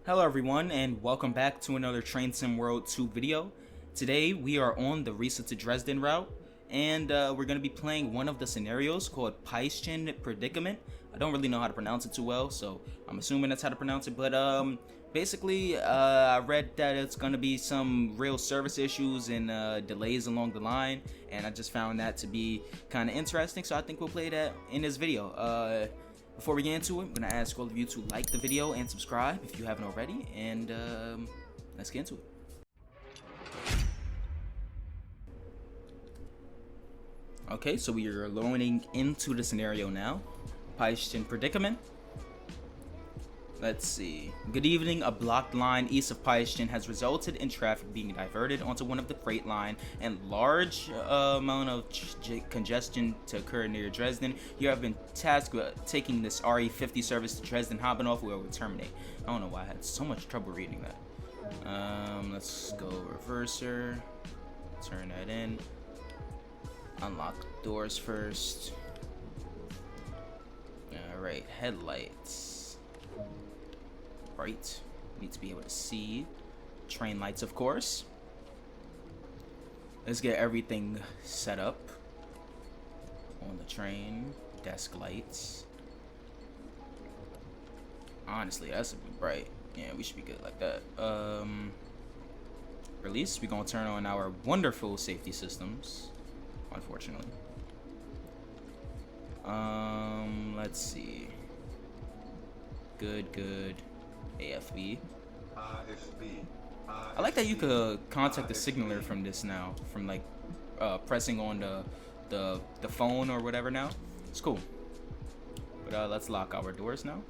Hello everyone, and welcome back to another Train Sim World 2 video. Today we are on the Riesa-Dresden Route, and we're going to be playing one of the scenarios called Pieschen Predicament. I don't really know how to pronounce it too well, so I'm assuming that's how to pronounce it, but basically I read that it's going to be some real service issues and delays along the line, and I just found that to be kind of interesting, so I think we'll play that in this video. Before we get into it, I'm going to ask all of you to like the video and subscribe if you haven't already, and let's get into it. Okay, so we are loading into the scenario now. Pieschen Predicament. Let's see. Good evening. A blocked line east of Pieschen has resulted in traffic being diverted onto one of the freight line and large amount of congestion to occur near Dresden. You have been tasked with taking this RE50 service to Dresden Habenhof, where it will terminate. I don't know why I had so much trouble reading that. Let's go reverser. Turn that in. Unlock the doors first. Alright, headlights. Right, need to be able to see. Train lights, of course. Let's get everything set up on the train. Desk lights. Honestly, that's a bit bright. Yeah, we should be good like that. Release. We're gonna turn on our wonderful safety systems. Unfortunately. Let's see. Good. AFB. I like that you could contact the signaler from this now, from like pressing on the phone or whatever now. It's cool. But let's lock our doors now.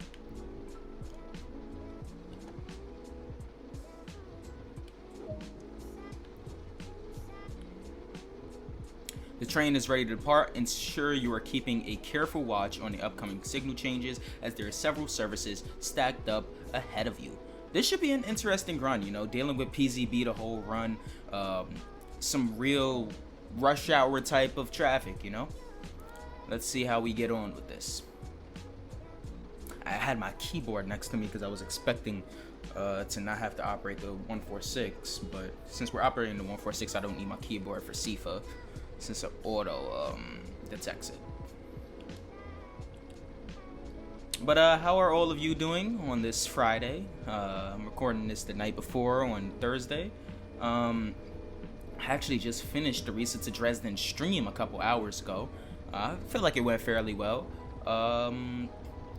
The train is ready to depart. Ensure you are keeping a careful watch on the upcoming signal changes, as there are several services stacked up ahead of you. This should be an interesting run, you know, dealing with PZB the whole run. Some real rush hour type of traffic, you know. Let's see how we get on with this. I had my keyboard next to me because I was expecting to not have to operate the 146, but since we're operating the 146, I don't need my keyboard for CIFA, since it auto detects it. But how are all of you doing on this Friday? I'm recording this the night before on Thursday. I actually just finished the Riesa-Dresden stream a couple hours ago. I feel like it went fairly well.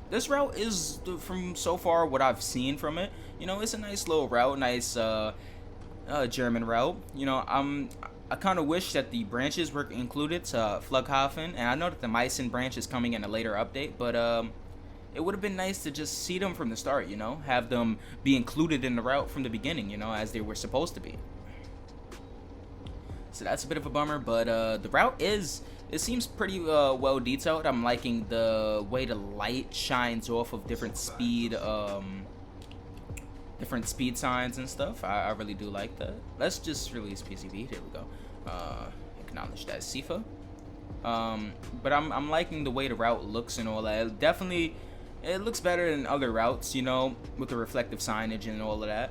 This route is, from so far what I've seen from it, you know, it's a nice little route, nice German route. You know, I kind of wish that the branches were included to Flughafen, and I know that the Meissen branch is coming in a later update, but it would have been nice to just see them from the start, you know, have them be included in the route from the beginning, you know, as they were supposed to be. So that's a bit of a bummer, but the route it seems pretty well detailed. I'm liking the way the light shines off of different speed signs and stuff. I really do like that. Let's just release PCB. There we go. Acknowledge that CIFA. But I'm liking the way the route looks and all that. It looks better than other routes, you know, with the reflective signage and all of that.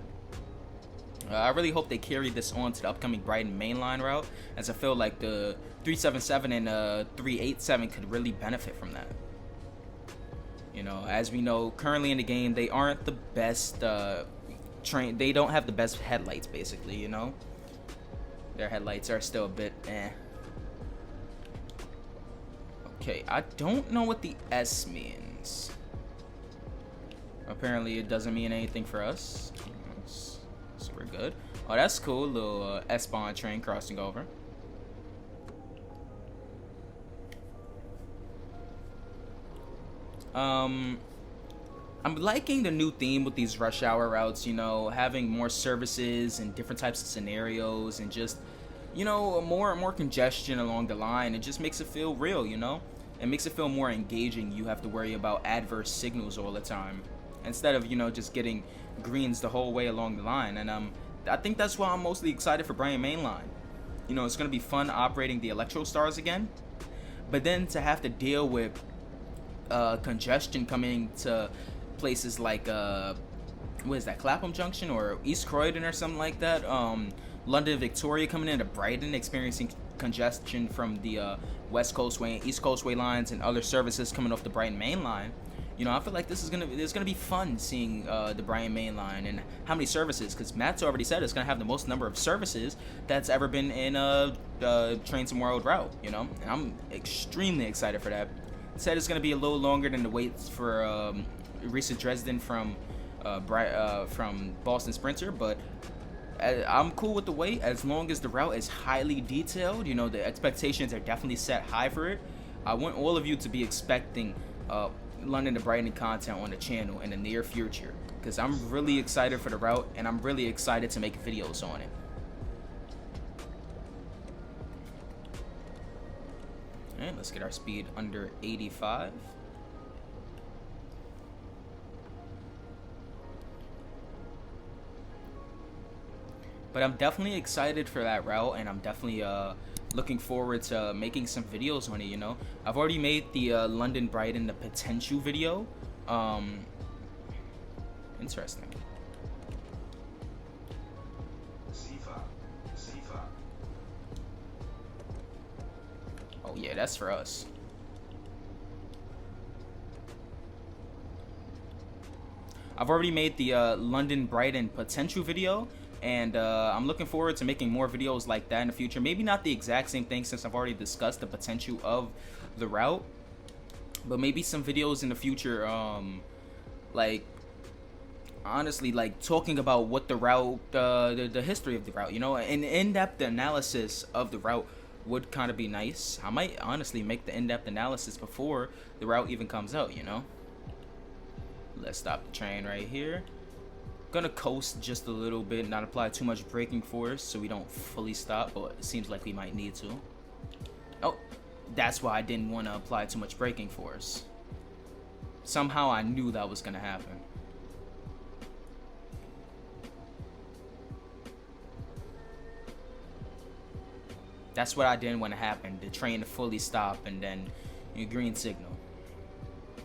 I really hope they carry this on to the upcoming Brighton mainline route, as I feel like the 377 and 387 could really benefit from that. You know, as we know, currently in the game, they aren't the best train. They don't have the best headlights, basically, you know. Their headlights are still a bit eh. Okay, I don't know what the S means. Apparently it doesn't mean anything for us, so we're good. Oh, that's cool. Little S-Bahn train crossing over. I'm liking the new theme with these rush hour routes, you know, having more services and different types of scenarios, and just, you know, more and more congestion along the line. It just makes it feel real, you know. It makes it feel more engaging. You have to worry about adverse signals all the time, instead of, you know, just getting greens the whole way along the line. And I think that's why I'm mostly excited for Brighton Mainline. You know, it's gonna be fun operating the Electro Stars again, but then to have to deal with congestion coming to places like what is that, Clapham Junction or East Croydon or something like that. London Victoria coming into Brighton, experiencing congestion from the West Coast Way and East Coast Way lines, and other services coming off the Brighton Main Line. You know, I feel like it's gonna be fun seeing the Brighton Main Line and how many services, because Matt's already said it's gonna have the most number of services that's ever been in a Trains and World route. You know, and I'm extremely excited for that. It said it's gonna be a little longer than the waits for Riesa-Dresden from Boston Sprinter, but I'm cool with the wait as long as the route is highly detailed. You know, the expectations are definitely set high for it. I want all of you to be expecting London to Brighton content on the channel in the near future, because I'm really excited for the route and I'm really excited to make videos on it. And let's get our speed under 85. But I'm definitely excited for that route, and I'm definitely looking forward to making some videos on it. You know, I've already made the London Brighton the potential video. Interesting. Oh yeah, that's for us. I've already made the London Brighton potential video, and I'm looking forward to making more videos like that in the future. Maybe not the exact same thing, since I've already discussed the potential of the route, but maybe some videos in the future, like honestly, like talking about what the route, the history of the route, you know, an in-depth analysis of the route would kind of be nice. I might honestly make the in-depth analysis before the route even comes out, you know. Let's stop the train right here. Gonna coast just a little bit, not apply too much braking force so we don't fully stop, but it seems like we might need to. Oh, that's why I didn't want to apply too much braking force. Somehow I knew that was gonna happen. That's what I didn't want to happen, the train to fully stop and then green signal.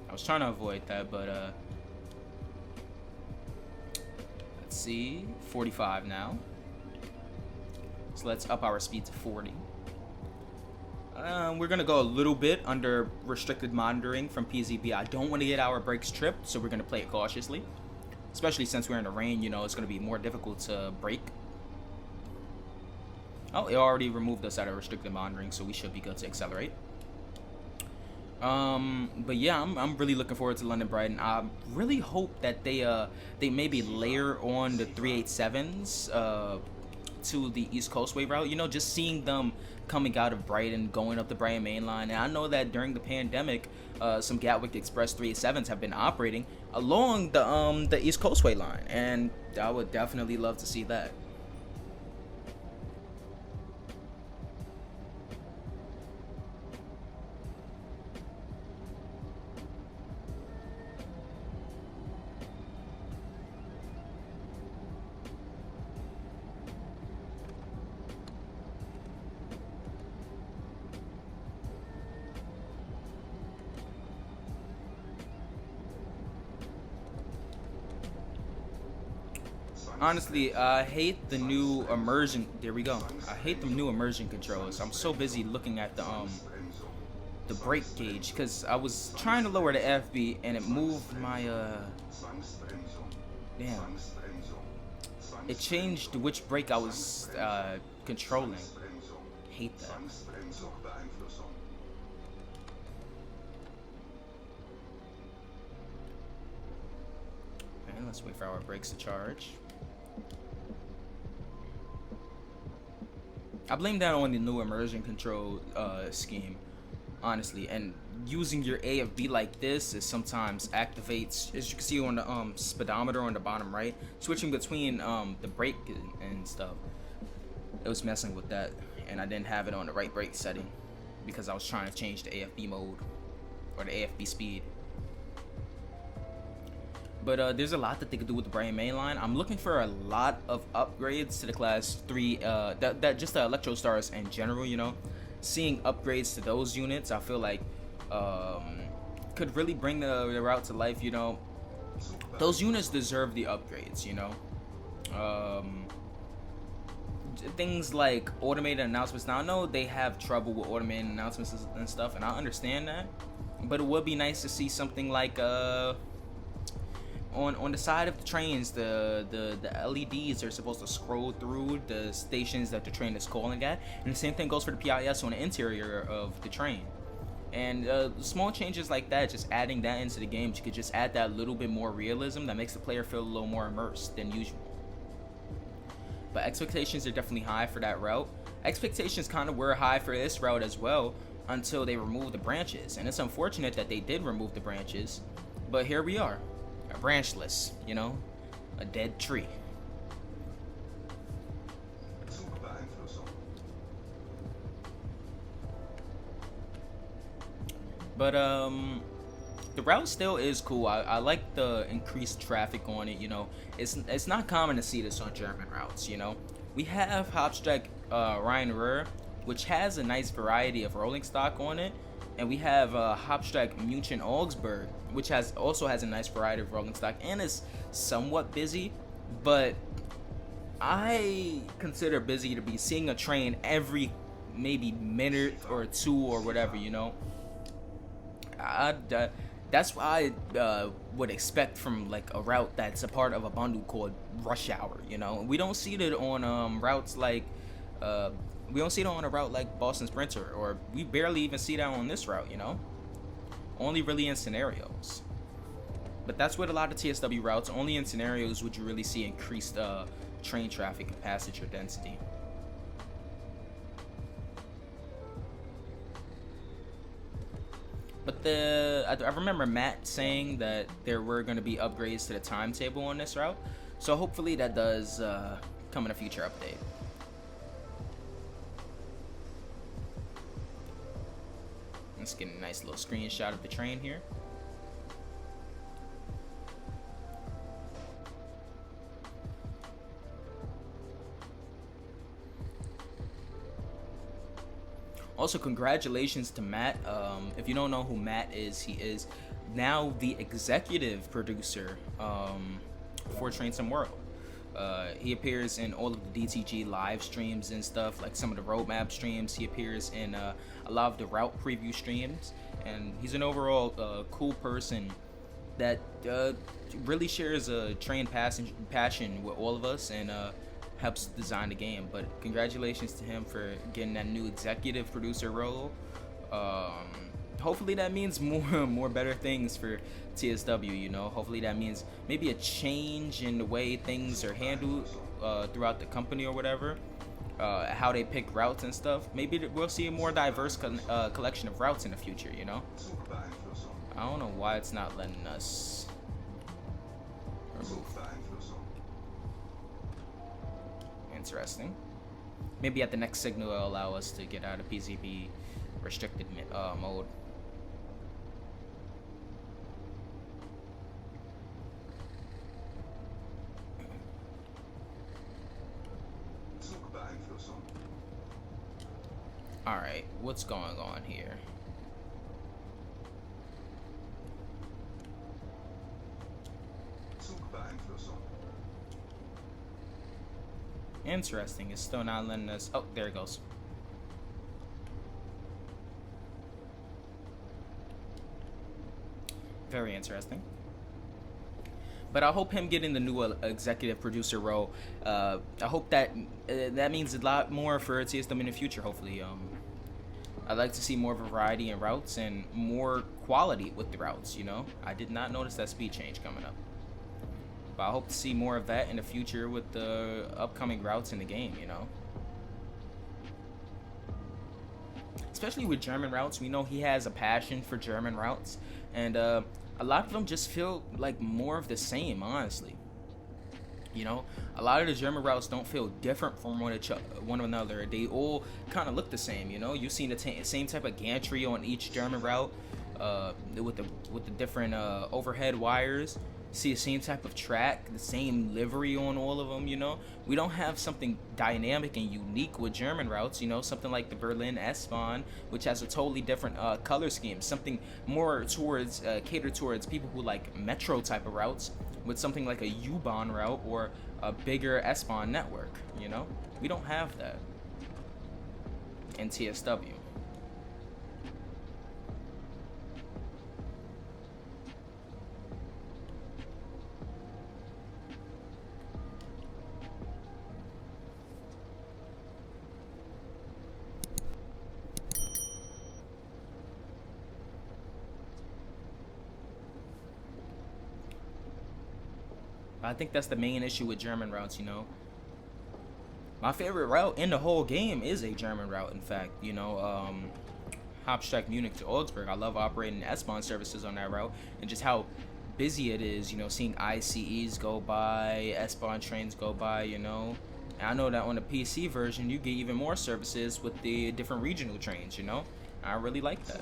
I was trying to avoid that, but let's see, 45 now. So let's up our speed to 40. We're gonna go a little bit under restricted monitoring from PZB. I don't want to get our brakes tripped, so we're gonna play it cautiously. Especially since we're in the rain, you know, it's gonna be more difficult to brake. Oh, it already removed us out of restricted monitoring, so we should be good to accelerate. But yeah, I'm really looking forward to London Brighton. I really hope that they maybe layer on the 387s to the East Coastway route. You know, just seeing them coming out of Brighton, going up the Brighton Main Line. And I know that during the pandemic, some Gatwick Express 387s have been operating along the East Coastway line, and I would definitely love to see that. Honestly, I hate the new immersion. There we go. I hate the new immersion controls. I'm so busy looking at the brake gauge because I was trying to lower the FB and it moved my damn. It changed which brake I was controlling. Hate that. And let's wait for our brakes to charge. I blame that on the new immersion control scheme, honestly. And using your AFB like this is sometimes activates, as you can see on the speedometer on the bottom right, switching between the brake and stuff. It was messing with that, and I didn't have it on the right brake setting because I was trying to change the AFB mode or the AFB speed. But there's a lot that they could do with the Brighton Main Line. I'm looking for a lot of upgrades to the Class 3, that just the Electro Stars in general, you know. Seeing upgrades to those units, I feel like could really bring the route to life, you know. those units deserve the upgrades, you know. Um, Things like automated announcements. Now I know they have trouble with automated announcements and stuff, and I understand that, but it would be nice to see something like on the side of the trains, the LEDs are supposed to scroll through the stations that the train is calling at, and the same thing goes for the PIS on the interior of the train. And small changes like that, just adding that into the game, you could just add that little bit more realism that makes the player feel a little more immersed than usual. But expectations are definitely high for that route. Expectations kind of were high for this route as well until they removed the branches, and it's unfortunate that they did remove the branches, but here we are, a branchless, you know, a dead tree. But the route still is cool. I like the increased traffic on it, you know. It's not common to see this on German routes, you know. We have Hauptstrecke Rhein-Ruhr, which has a nice variety of rolling stock on it, and we have Hauptstrecke München-Augsburg, which also has a nice variety of rolling stock and is somewhat busy, but I consider busy to be seeing a train every maybe minute or two or whatever, you know. That's what I would expect from like a route that's a part of a bundle called Rush Hour, you know. We don't see it on routes like we don't see it on a route like Boston Sprinter, or we barely even see that on this route, you know. Only really in scenarios. But that's with a lot of TSW routes. Only in scenarios would you really see increased train traffic and passenger density. But I remember Matt saying that there were going to be upgrades to the timetable on this route, so hopefully that does come in a future update. Let's get a nice little screenshot of the train here. Also, congratulations to Matt. If you don't know who Matt is, he is now the executive producer for Train Sim World. He appears in all of the DTG live streams and stuff, like some of the roadmap streams. He appears in a lot of the route preview streams, and he's an overall cool person that really shares a train passion with all of us, and helps design the game. But congratulations to him for getting that new executive producer role. Hopefully that means more better things for TSW, you know. Hopefully that means maybe a change in the way things are handled throughout the company or whatever, how they pick routes and stuff. Maybe we'll see a more diverse collection of routes in the future, you know. I don't know why it's not letting us remove. Interesting. Maybe at the next signal it'll allow us to get out of PZB restricted mode. Alright, what's going on here? Interesting, it's still not letting us. Oh, there it goes. Very interesting. But I hope him getting the new executive producer role, I hope that that means a lot more for TSW in the future, hopefully. I'd like to see more variety in routes and more quality with the routes, you know. I did not notice that speed change coming up. But I hope to see more of that in the future with the upcoming routes in the game, you know. Especially with German routes, we know he has a passion for German routes, and a lot of them just feel like more of the same, honestly. You know, a lot of the German routes don't feel different from one another. They all kind of look the same, you know. You've seen the same type of gantry on each German route, with the different overhead wires. see the same type of track, the same livery on all of them, you know. We don't have something dynamic and unique with German routes, you know, something like the Berlin S-Bahn, which has a totally different color scheme, something more towards, catered towards people who like metro type of routes, with something like a U-Bahn route or a bigger S-Bahn network, you know. We don't have that in TSW. I think that's the main issue with German routes, you know. My favorite route in the whole game is a German route, in fact, you know, Hauptstadt Munich to Augsburg. I love operating S-Bahn services on that route, and just how busy it is, you know, seeing ICEs go by, S-Bahn trains go by, you know. And I know that on the PC version, you get even more services with the different regional trains, you know. I really like that.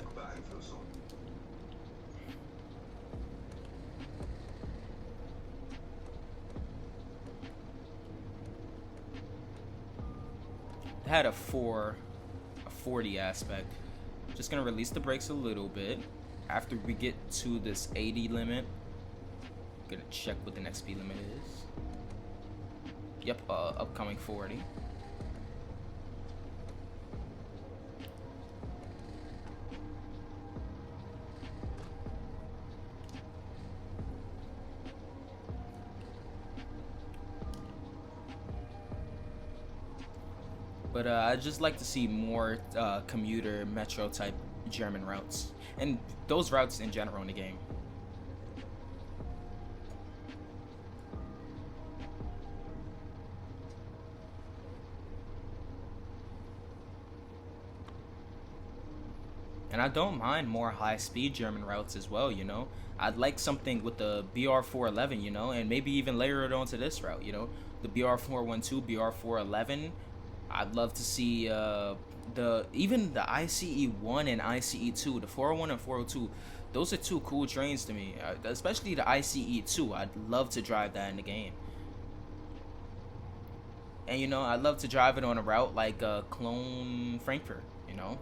Had a 40 aspect. Just gonna release the brakes a little bit. After we get to this 80 limit, gonna check what the next speed limit is. Yep, upcoming 40. But I'd just like to see more commuter metro type German routes, and those routes in general in the game. And I don't mind more high-speed German routes as well, you know. I'd like something with the BR411, you know, and maybe even layer it onto this route, you know. The BR412, BR411. I'd love to see even the ICE1 and ICE2, the 401 and 402. Those are two cool trains to me, especially the ICE2. I'd love to drive that in the game. And, you know, I'd love to drive it on a route like Cologne Frankfurt, you know.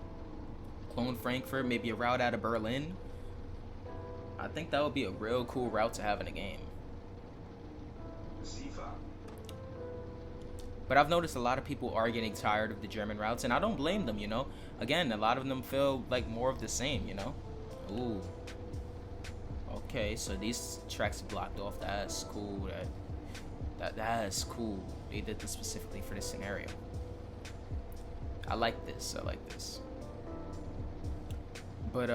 Cologne Frankfurt, maybe a route out of Berlin. I think that would be a real cool route to have in the game. But I've noticed a lot of people are getting tired of the German routes, and I don't blame them, you know. Again, a lot of them feel like more of the same, you know. Ooh. Okay, so these tracks are blocked off. That's cool. That's cool. They did this specifically for this scenario. I like this. I like this. But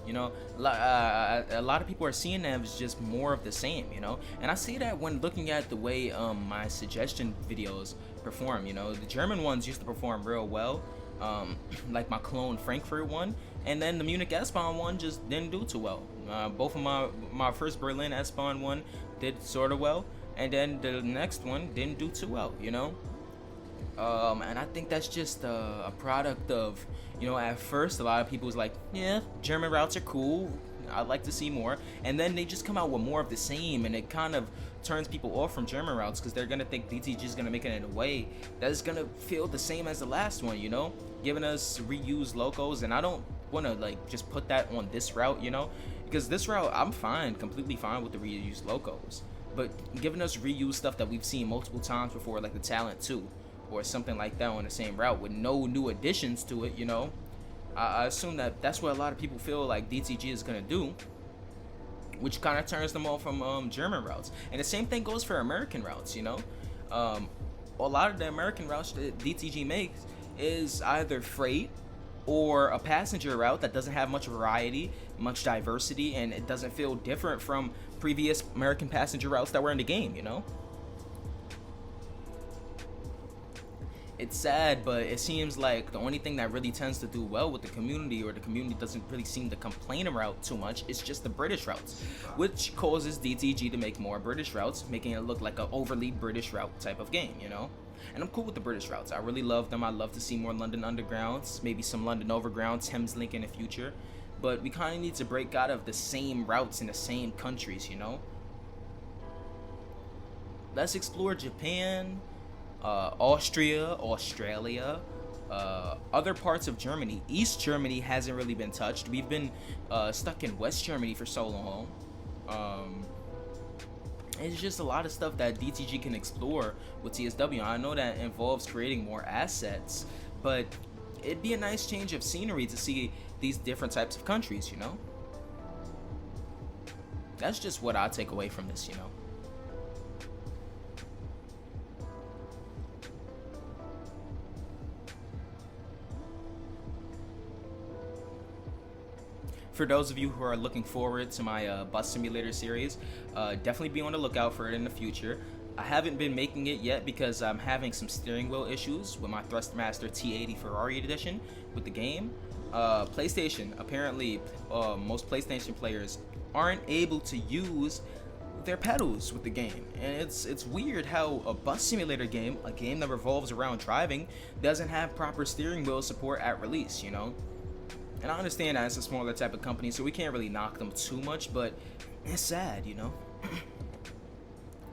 you know, a lot of people are seeing them as just more of the same, you know. And I see that when looking at the way my suggestion videos perform, you know. The German ones used to perform real well, like my Cologne Frankfurt one, and then the Munich S-Bahn one just didn't do too well. Both of my first Berlin S-Bahn one did sort of well, and then the next one didn't do too well, you know. And I think that's just a product of, you know, at first a lot of people was like, yeah, German routes are cool, I'd like to see more, and then they just come out with more of the same, and it kind of turns people off from German routes because they're gonna think DTG is gonna make it in a way that's gonna feel the same as the last one, you know, giving us reused locos. And I don't want to like just put that on this route, you know, because this route I'm completely fine with the reused locos, but giving us reused stuff that we've seen multiple times before, like the Talent 2 or something like that on the same route with no new additions to it, you know. I assume that that's what a lot of people feel like DTG is gonna do, which kind of turns them off from German routes. And the same thing goes for American routes, you know. A lot of the American routes that DTG makes is either freight or a passenger route that doesn't have much variety, much diversity, and it doesn't feel different from previous American passenger routes that were in the game, you know. It's sad, but it seems like the only thing that really tends to do well with the community, or the community doesn't really seem to complain about too much, is just the British routes, which causes DTG to make more British routes, making it look like an overly British route type of game, you know? And I'm cool with the British routes. I really love them. I love to see more London Undergrounds, maybe some London Overground, Thames Link in the future. but we kind of need to break out of the same routes in the same countries, you know. Let's explore Japan, Austria, Australia, other parts of Germany. East Germany hasn't really been touched. We've been stuck in West Germany for so long. It's just a lot of stuff that DTG can explore with TSW. I know that involves creating more assets, but it'd be a nice change of scenery to see these different types of countries, you know? That's just what I take away from this, you know? For those of you who are looking forward to my bus simulator series, definitely be on the lookout for it in the future. I haven't been making it yet because I'm having some steering wheel issues with my Thrustmaster T80 Ferrari edition with the game. PlayStation, apparently most PlayStation players aren't able to use their pedals with the game, and it's weird how a bus simulator game, a game that revolves around driving, doesn't have proper steering wheel support at release, you know? And I understand that it's a smaller type of company, so we can't really knock them too much, but it's sad, you know?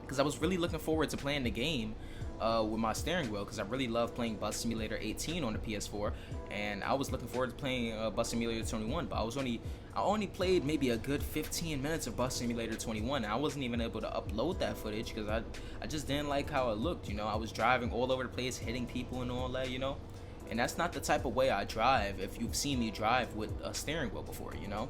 Because I was really looking forward to playing the game with my steering wheel, because I really love playing Bus Simulator 18 on the PS4, and I was looking forward to playing Bus Simulator 21, but I only played maybe a good 15 minutes of Bus Simulator 21, and I wasn't even able to upload that footage because I just didn't like how it looked, you know? I was driving all over the place, hitting people and all that, you know? And that's not the type of way I drive if you've seen me drive with a steering wheel before, you know?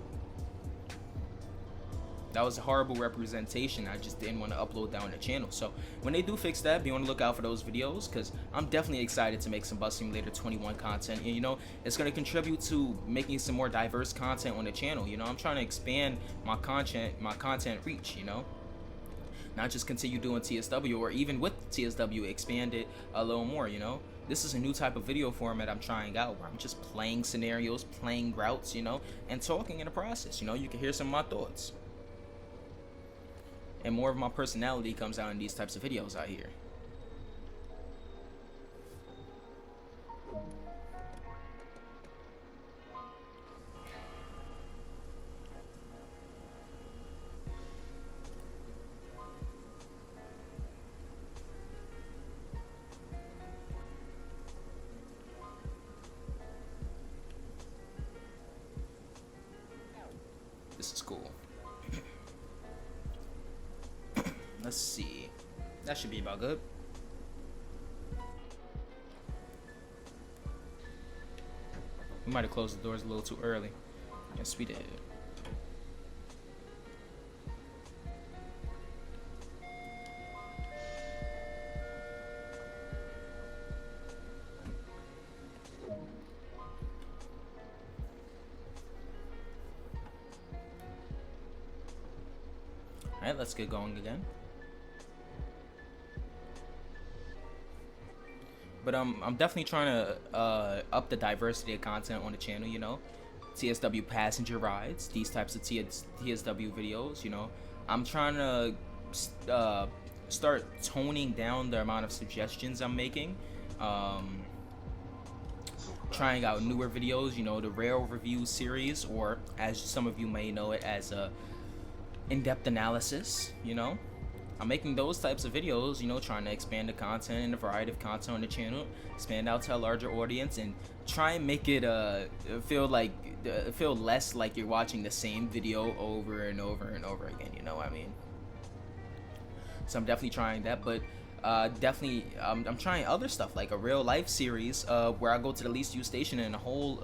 That was a horrible representation. I just didn't want to upload that on the channel. So when they do fix that, be on the lookout for those videos, because I'm definitely excited to make some Bus Simulator 21 content. And, you know, it's going to contribute to making some more diverse content on the channel. You know, I'm trying to expand my content reach, you know? Not just continue doing TSW, or even with TSW, expand it a little more, you know? This is a new type of video format I'm trying out, where I'm just playing scenarios, playing routes, you know, and talking in the process. You know, you can hear some of my thoughts. And more of my personality comes out in these types of videos out here. This is cool. Let's see. That should be about good. We might have closed the doors a little too early. Yes, we did. Alright, let's get going again. But I'm definitely trying to up the diversity of content on the channel, you know. TSW passenger rides, these types of TSW videos, you know. I'm trying to start toning down the amount of suggestions I'm making. Trying out newer videos, you know, the rail review series, or as some of you may know it as a in-depth analysis, you know. I'm making those types of videos, you know, trying to expand the content and the variety of content on the channel, expand out to a larger audience, and try and make it feel less like you're watching the same video over and over and over again, you know what I mean? So I'm definitely trying that, but definitely I'm trying other stuff, like a real life series where I go to the least used station in a whole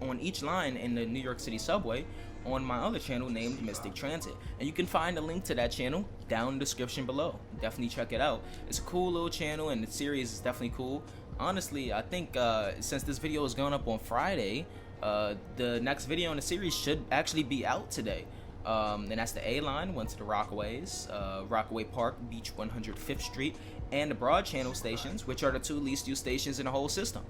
on each line in the New York City subway on my other channel named Mystic Transit, and you can find a link to that channel down in the description below. Definitely check it out. It's a cool little channel, and the series is definitely cool. Honestly, I think since this video is going up on Friday, the next video in the series should actually be out today. And that's the A line, went to the Rockaways, Rockaway Park, Beach 105th Street, and the Broad Channel stations, which are the two least used stations in the whole system.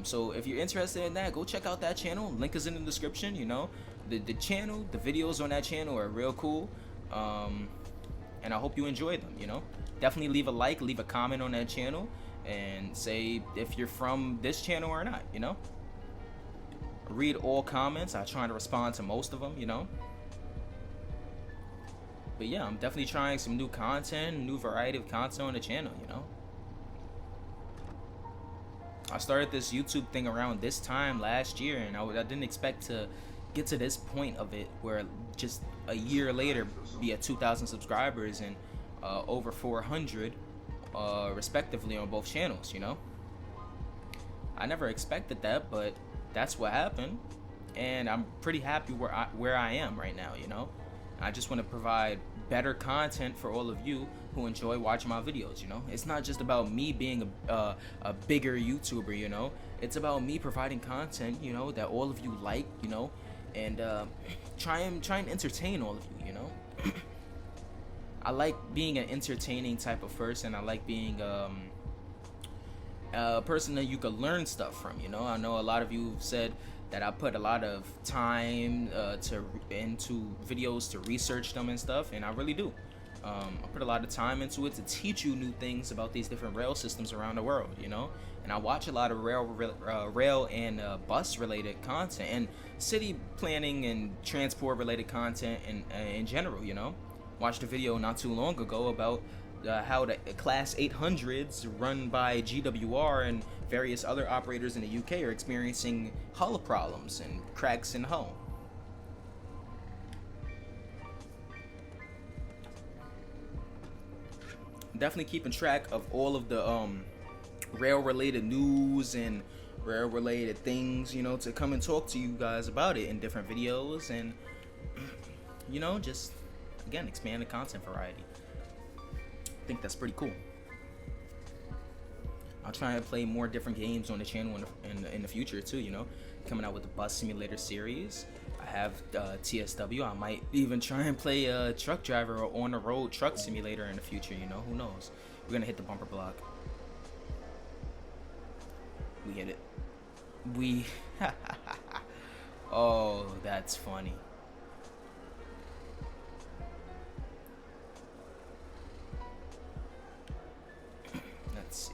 So if you're interested in that, go check out that channel. Link is in the description. You know, the channel, the videos on that channel are real cool, and I hope you enjoy them. You know, definitely leave a like, leave a comment on that channel, and say if you're from this channel or not. You know. read all comments. I try to respond to most of them, you know. But yeah, I'm definitely trying some new content, new variety of content on the channel, you know. I started this YouTube thing around this time last year, and I didn't expect to get to this point of it, where just a year later be at 2,000 subscribers and over 400 respectively on both channels, you know. I never expected that, but that's what happened, and I'm pretty happy where I am right now, you know. I just want to provide better content for all of you who enjoy watching my videos, you know. It's not just about me being a bigger YouTuber, you know. It's about me providing content, you know, that all of you like, you know, and try and entertain all of you, you know. I like being an entertaining type of person. I like being a person that you could learn stuff from, you know. I know a lot of you have said that I put a lot of time into videos to research them and stuff, and I really do. I put a lot of time into it to teach you new things about these different rail systems around the world, you know. And I watch a lot of rail and bus related content, and city planning and transport related content in general, you know. Watched a video not too long ago about how the Class 800s run by GWR and various other operators in the UK are experiencing hull problems and cracks in hull. Definitely keeping track of all of the rail-related news and rail-related things, you know, to come and talk to you guys about it in different videos, and you know, just again expand the content variety. I think that's pretty cool. I'll try and play more different games on the channel in the future too, you know. Coming out with the bus simulator series. I have TSW. I might even try and play a truck driver or on the road truck simulator in the future, you know. Who knows? We're gonna hit the bumper block. We hit it. We oh, that's funny. Let's see.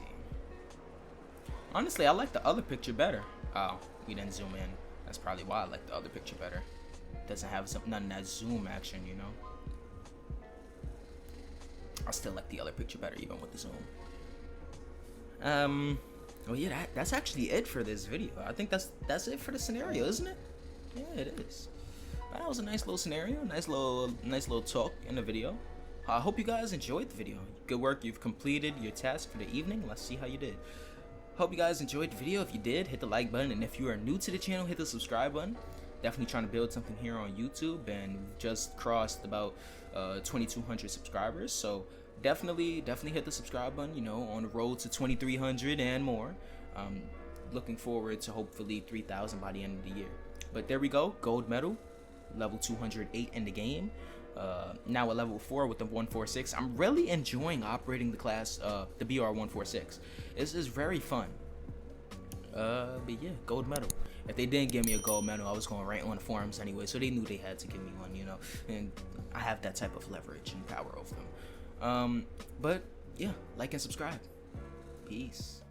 Honestly, I like the other picture better. Oh, we didn't zoom in. That's probably why I like the other picture better. Doesn't have none of that zoom action, you know. I still like the other picture better, even with the zoom. Well, yeah, that's actually it for this video. I think that's it for the scenario, isn't it? Yeah, it is. But that was a nice little scenario, nice little talk in the video. I hope you guys enjoyed the video. Good work, you've completed your task for the evening. Let's see how you did. Hope you guys enjoyed the video. If you did, hit the like button, and if you are new to the channel, hit the subscribe button. Definitely trying to build something here on YouTube, and we've just crossed about 2,200 subscribers. So definitely hit the subscribe button. You know, on the road to 2,300 and more. Looking forward to hopefully 3,000 by the end of the year. But there we go, gold medal, level 208 in the game. Now at level 4 with the 146. I'm really enjoying operating the class, the BR-146. This is very fun. But yeah, gold medal. If they didn't give me a gold medal, I was going right on the forums anyway, so they knew they had to give me one, you know. And I have that type of leverage and power over them. But yeah, like and subscribe. Peace.